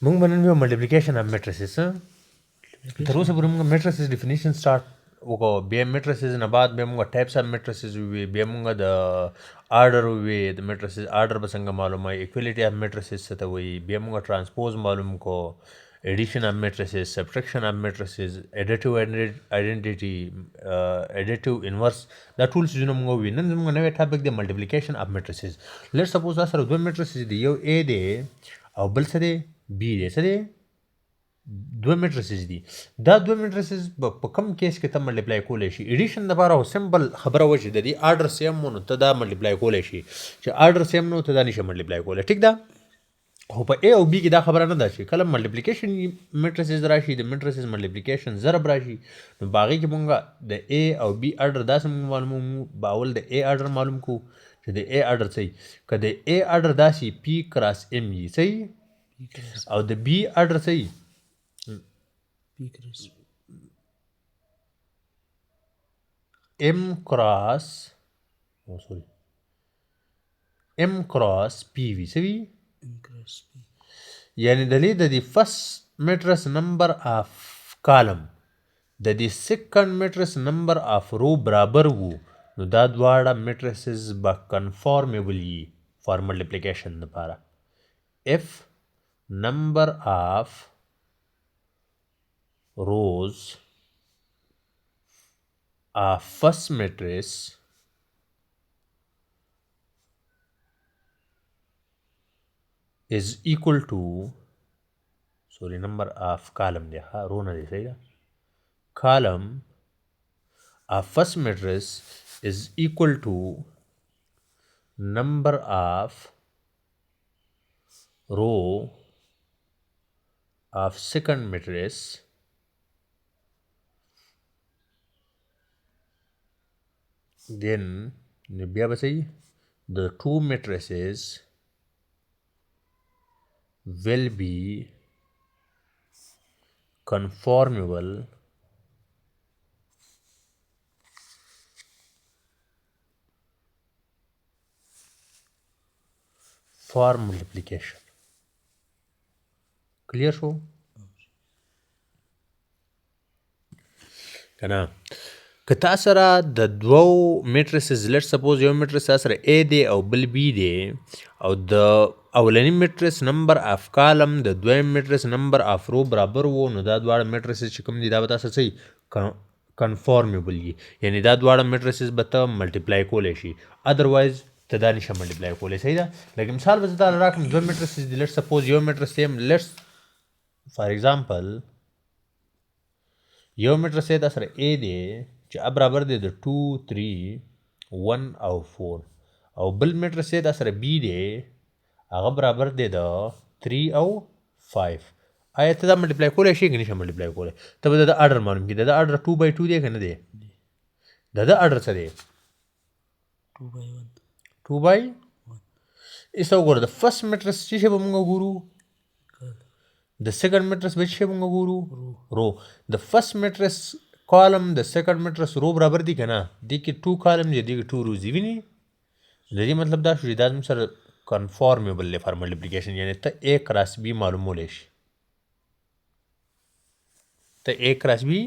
موږ به نن بیا ملټیپلیکیشن اف میټریسز تر اوسه پورې موږ میټریسز ډیفینیشن سټارټ وکړو، بیا میټریسز نه بعد بیا موږ ټایپس اف میټریسز ووي، بیا موږ د آرډر ووي د میټریسز آرډر به څنګه معلوموي، ایکویلیټي اف میټریسز څه ته وایي، بیا موږ ټرانسپوز معلوم کو، ایډیشن اف میټریسز، سبټریکشن اف میټریسز، ایډیټیو آیډنټیټي، ایډیټیو انورس، دا ټول څیزونه موږ ووي. نن زموږ نوی ټاپک دی ملټیپلیکیشن اف میټریسز. لیټ سپوز دا سره دوه میټریسز دي، یو اے دی او بل څه دی بی دی. څه دی؟ دوه میټریسز دي. دا دوه میټریسز په کم کیس کې ته ملټیپلای کولی شي. ایډیشن دپاره خو سمپل خبره وه چې د دې آرډر سیم و نو ته دا ملټیپلای کولی شي، چې آرډر سیم نه و ته دا نشي ملټیپلای کولی. ټیک ده؟ خو په ای او بی کې دا خبره نه ده چې کله ملټیپلیکیشن میټریسز راشي د میټریسز ملټیپلیکیشن ضرب راشي نو په هغې کې مونږ د ای او بی آرډر داسې مونږ معلوموو. به اول د ای آرډر معلوم کړو چې د ای آرډر څه وي. که د ای آرډر داسې پی کراس ام وي څه وي، او د بی آرډر څه وي ام کراس پی وي څه وي، یعنی دلیل د دې فرست میټرس نمبر آف کالم د دې سیکنډ میټرس نمبر آف رو برابر وو نو دا دواړه میټرسز به کنفارمیبل وي فار ملټیپلیکیشن دپاره. if number of rows of first matrix is equal to number of column دی ها رو نه دی صحیح ده column of first matrix is equal to number of row of second matrix then بیا به صحیح the two matrices will be conformable for multiplication. clear شو کنه؟ که تا سره د دوو میټریسز لیټ سپوز یو میټریس تا سره اے دی او بل بی دی او د اولنی میټریس نمبر آف کالم د دویم میټریس نمبر آف رو برابر وو نو دا دواړه میټریسز چې کوم دي دا به تاسو څه کنفارمیبل وي، یعنی دا دواړه میټریسز به ته ملټیپلای کولی شي، ادروایز ته دا نشه ملټیپلای کولی. صحیح ده؟ لکه مثال به زه تا راکړم دوه میټریسز دي، لیټ سپوز یو میټریس یم لیټس فار ایگزامپل یو میټریس یې دا سره اے دی چې برابر دی د 2 3 1 او 4 او بل میټریس یې دا سره بی دی هغه برابر دی د 3 او 5. آیا ته دا ملټیپلای کولی شي که نشي ملټیپلای کولی؟ ته به د آرډر معلوم کړي. د آرډر 2 بای 2 دی که نه دی؟ د آرډر څه دی؟ 2 بای ایسه وګوره. د فرست میټریس چې شی به موږ وګورو، د سیکنډ میټریس به چې موږ وګورو رو. د فرست میټریس کالم د سیکنډ میټریس رو برابر دي که نه؟ دې کې 2 کالم دي دې کې 2 روز دي. ویني د دې مطلب دا شو چې دا زموږ سره کنفارمیبل دی فار ملټیپلیکیشن، یعنی ته اے کراس بی معلومولی شي، ته اے کراس بی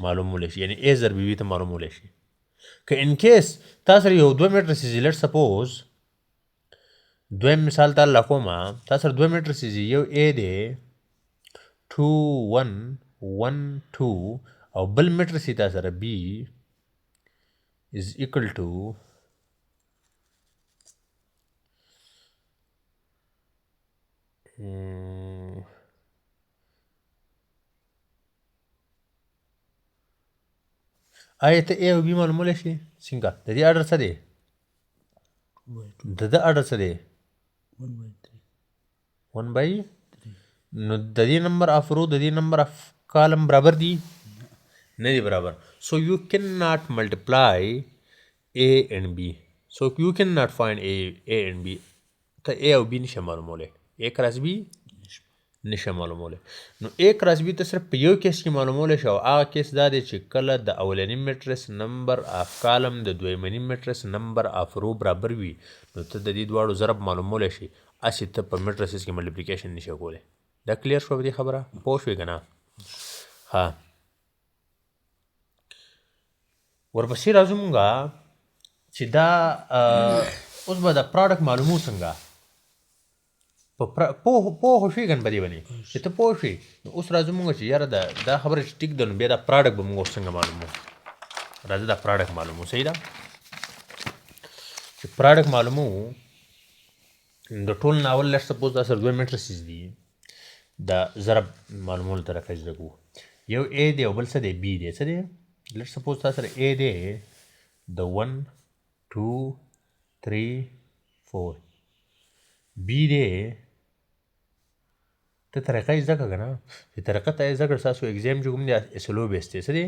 معلومولی شي، یعنی اے ضرب بی ته معلومولی شي. که ان کیس تا سره یو دوه میټریسز دي، لیټ سپوز دویم مثال تا لکومه، تا سره دوه میټریسز دي، یو اے دی 2 1 1 2 او بل میټریس تا سره بی از ایکل ټو آیا ته اے او بی معلومولی شي؟ څنګه؟ د دې آرډر څه دی؟ د ده آرډر څه دی؟ 1 بای نو د دې نمبر آف رو د دې نمبر آف کالم برابر دي؟ نه دی برابر. سو یو کین ناٹ ملټیپلای اے اینڈ بی. سو یو کین ناٹ فائنڈ اے اینڈ بی. ته اے او بی نشه معلومولی، اے کراس بی نشه معلومولی. نو اے کراس بی ته صرف په یو کیس کې معلومولی شي او هغه کیس دا دی چې کله د اولني میټریس نمبر آف کالم د دویمني میټریس نمبر آف رو برابر وي نو ته د دې دواړو ضرب معلومولی شي، اسی ته په میټرسز کې ملټیپلیکیشن نشي کولی. دا کلیر شو په دې خبره پوه شوې که نه؟ ها ورپسې راځو مونږه چې دا اوس به د پراډکټ معلومو څنګه پوه شوې که نه په دې باندې چې ته پوه شوې نو اوس راځو مونږ چې یاره دا خبره چې ټیک ده نو بیا دا پراډکټ به مونږ اوس څنګه معلومو. راځه دا پراډکټ معلومو. صحیح ده چې پراډکټ معلومو د ټول ناول لټ سپوز دا سره دوه میټرسز دي د ضرب معلومولو طریقه زده کوو. یو A دی او بل څه دی B دی. څه دی لټ سپوز تا سره A دی د 1 2 3 4 B دی ته طریقه یې زده کړه که نه چې طریقه ته یې زده کړه ستاسو اګزام چې کوم دی اسلو بیس دی. څه دی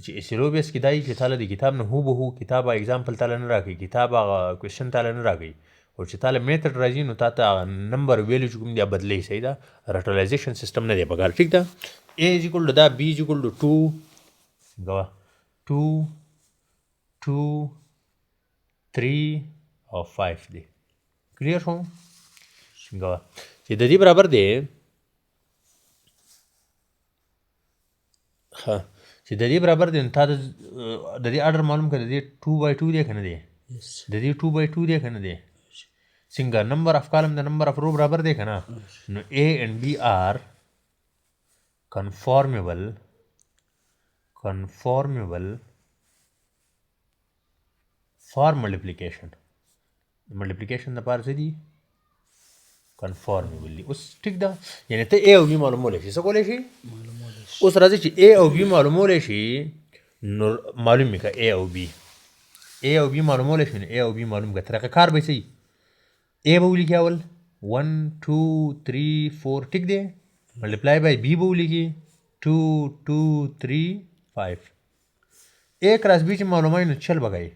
چې اسلو بیس کې دا یي چې تاله د کتاب نه هوبهو کتاب اګزامپل تاله نه راکوي کتاب هغه کوېشن تاله نه راکوي او چې تاله میتھډ راځي نو تا ته هغه نمبر ویلو چې کوم دی بدلوي. صحیح ده رټولایزیشن سیسټم نه دی پکار. ټیک ده A is equal to دا B is equal to 2 ګوه 2 2 3 او 5 دی. کلیر شو ګوه چې د دې برابر دی ښه چې د دې برابر دی نو تا د دې اډر معلوم کړه د دې 2/2 دی که نه دی د دې 2/2 دی که نه دی څنګه نمبر آف کالم د نمبر آف رو برابر دی که نه نو A and B are conformable for multiplication. multiplication دپاره څه دي conformable دي. اوس ټیک ده یعنې ته A او B معلومولی شي. څه کولی شي اوس راځي چې A او B معلومولی شي نو معلوم یې که A او B معلومولی شي نو A او B معلوم که طریقه کار به څه A به ولیکي اول 1 2 3 4 ټیک دی ملټیپلای بای B به ولیکي 2 2 3 5 A کراس B چې معلوموي نو چل به کوي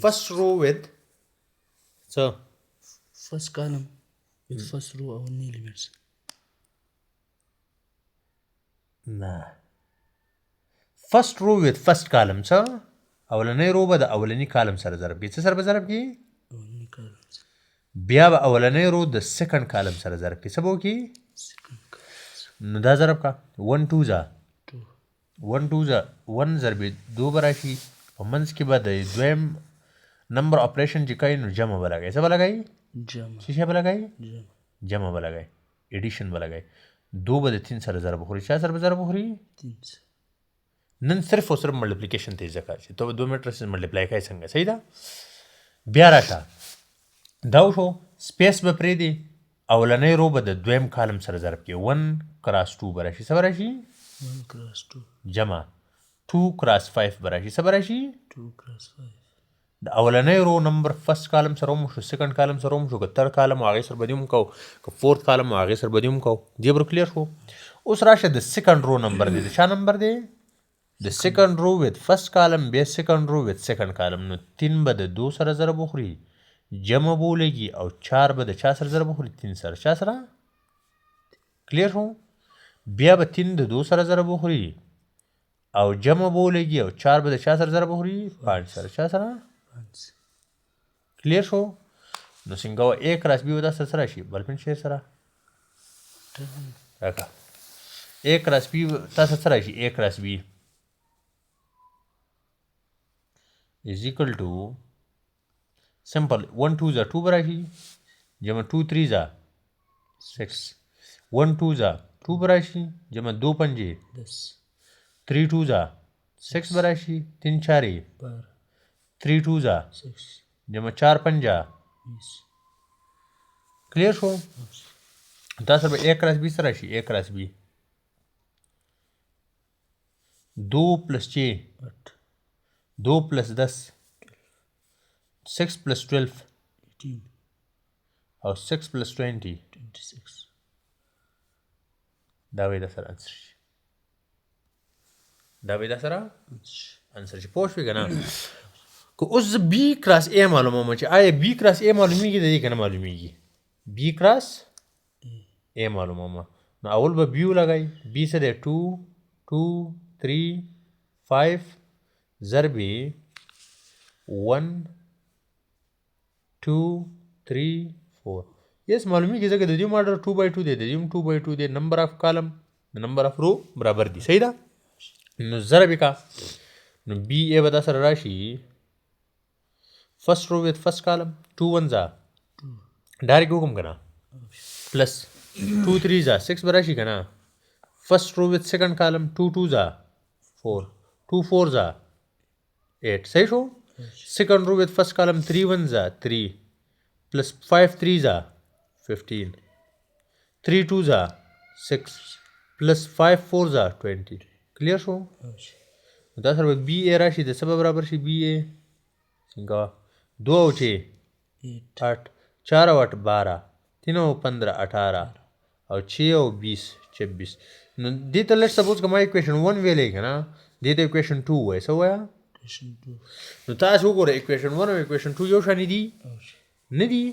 first row with so first column with first row او only elements. نه first row with first column څه اولنی رو به د اولني کالم سره ضرب کړي. څه سره به ضرب کړي بیا به اولنی رو د سیکنډ کالم سره ضرب کړي. څه به وکړي نو دا ضرب کا 1 2 ځه 1 2 ځه 1 ضرب 2 به راشي په منځ کې به د دویم نمبر اپریشن چې کوي نو جمع به لګوي. څه به لګوي څه شی به لګوي جمع به لګوي ایډیشن به لګوي. 2 به د 3 سره ضرب وخوري. چا سره به ضرب وخوري نن صرف او صرف ملټیپلیکیشن ته یې ځکه چې ته به دوه میټرسز ملټیپلای کوې څنګه. صحیح ده بیا راشه دا وشو سپیس به پرېږدي اولنی رو به د دویم کالم سره ضرب کړي 1 کراس 2 به راشي. څه به راشي 1 cross 2 جمع 2 کراس 5 به راشي. څه به راشي 2 cross 5 د اولنی رو نمبر فرست کالم سره هم شو سیکنډ کالم سره هم شو که ترډ کالم او هغې سره به دې هم کوو که فورت کالم او هغې سره به دې هم کوو. دې به کلیر شو. اوس راشه د سیکنډ رو نمبر دی د چا نمبر دی د سیکنډ رو وذ فرست کالم بیا سیکنډ رو وذ سیکنډ کالم نو 3 به د 2 سره ضرب وخوري جمع به ولګي او 4 به د چا سره ضرب وخوري 3 سره. چا سره کلیر شو بیا به 3 د 2 سره ضرب وخوري او جمع به ولګي او 4 به د چا سره ضرب وخوري 5 سره. چا سره کلیر شو نو څنګه وه A کراس B به دا سره راشي بل پن شیر سره راکړه A کراس B تاسو سره راشي A کراس B is equal to simple 1 2 ځه 2 به راشي جمع 2 3 ځه 6 1 2 ځه 2 به راشي جمع 2 پنجې 10 3 2 ځه 6 به راشي 3 چارې 3 2 ځه 6 جمع 4 پنجه 20 کلیر شو. دا سره به A کراس B سره راشي A کراس B 2 پلس 6 8 2 پلس 10 6 پلس 12 18 او 6 پلس 20 26 دا به دا سره انسر شي. دا به دا سره انسر شي. پوه شوې که نه که اوس زه B کراس A معلوموم چې آیا B کراس A معلومیږي د دې که نه معلومیږي B کراس A معلوموم نو اول به B ولګئ B څه دی 2 2 3 5 ضرب 1 2 3 4 یس معلومیږي ځکه د دې ماډر 2/2 دی د دې 2/2 دی نمبر آف کالم د نمبر آف رو برابر دي صحیح ده نو ضرب یې کا نو بی ای به دا سره راشي فرست رو ویت فرست کالم 2 1 ډایرکټ وکم که نه پلس 2 3 6 به راشي که نه فرست رو ویت سیکنډ کالم 2 2 4 2 4 8 صحیح شو سیکنډ رو ویت فرست کالم 3 1 3 plus 5 3 15 3 2 6 plus 5 4 20 clear شو دا سره بی ای راشي د سبب برابر شي بی ای څنګه 2 او 6 8 4 او 8 12 3 او 15 18 او 6 او 20 26 نو دې ته لیټس سپوز که ما اکویشن 1 ویلې که نه دې ته اکویشن 2 وایي څه وایه نو تاسو وګوره اکویشن 1 او اکویشن 2 یو شانې دي نه دي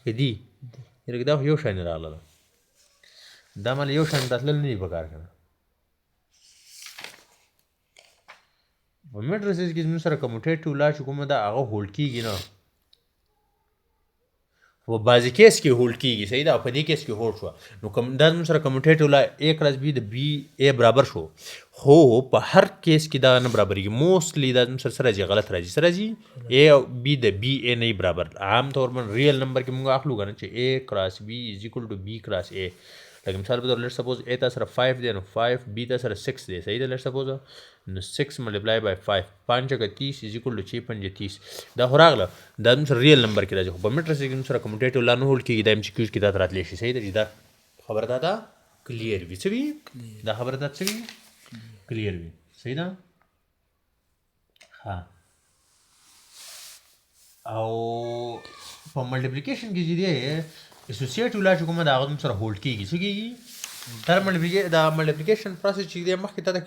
که دي لکه دا خو یو شانې راغله دا مال یو شانې راتلل نه دي په کار که نه په میټریسز کې زموږ سره کموټیټیو لا چې کومه ده هغه هولډ کېږي نه په بعضې کیس کې هولډ کېږي صحیح ده او په دې کیس کې هولډ شوه نو دا زموږ سره کموټیټیو لا اے کراس بي د بي اے برابر شو خو په هر کیس کې دا نه برابرېږي موسټلی دا زموږ سره راځي غلط راځي څه راځي اے او بي د بي اے نه برابر عام طور باندې ریل نمبر کې موږ اخلو که نه چې اے کراس بي از اکول ټو بي کراس اے لکه مثال په طور لیټ سپوز اے تا سره 5 دی نو 5 بي تا سره 6 دی صحیح ده لیټ سپوز نو 6 ملټیپلای بای 5 5 کا 30 از اکول ټو 6 5 30 دا خو راغله دا زموږ سره ریل نمبر کې راځي خو په میټریس کې زموږ سره کموټیټیو لا نه هولډ کېږي دا ایم سی کیوز کې دا راتلی شي صحیح ده چې دا خبره دا کلیر وي څه وي دا خبره دا څه وي کلیر وي صحیح ده ها او په ملټیپلیکیشن کې چې دی اسوسییټیو لا چې کومه د هغه سره هولډ کېږي څه کېږي دا ملټیپلیکیشن پروسس چې دی مخکې ته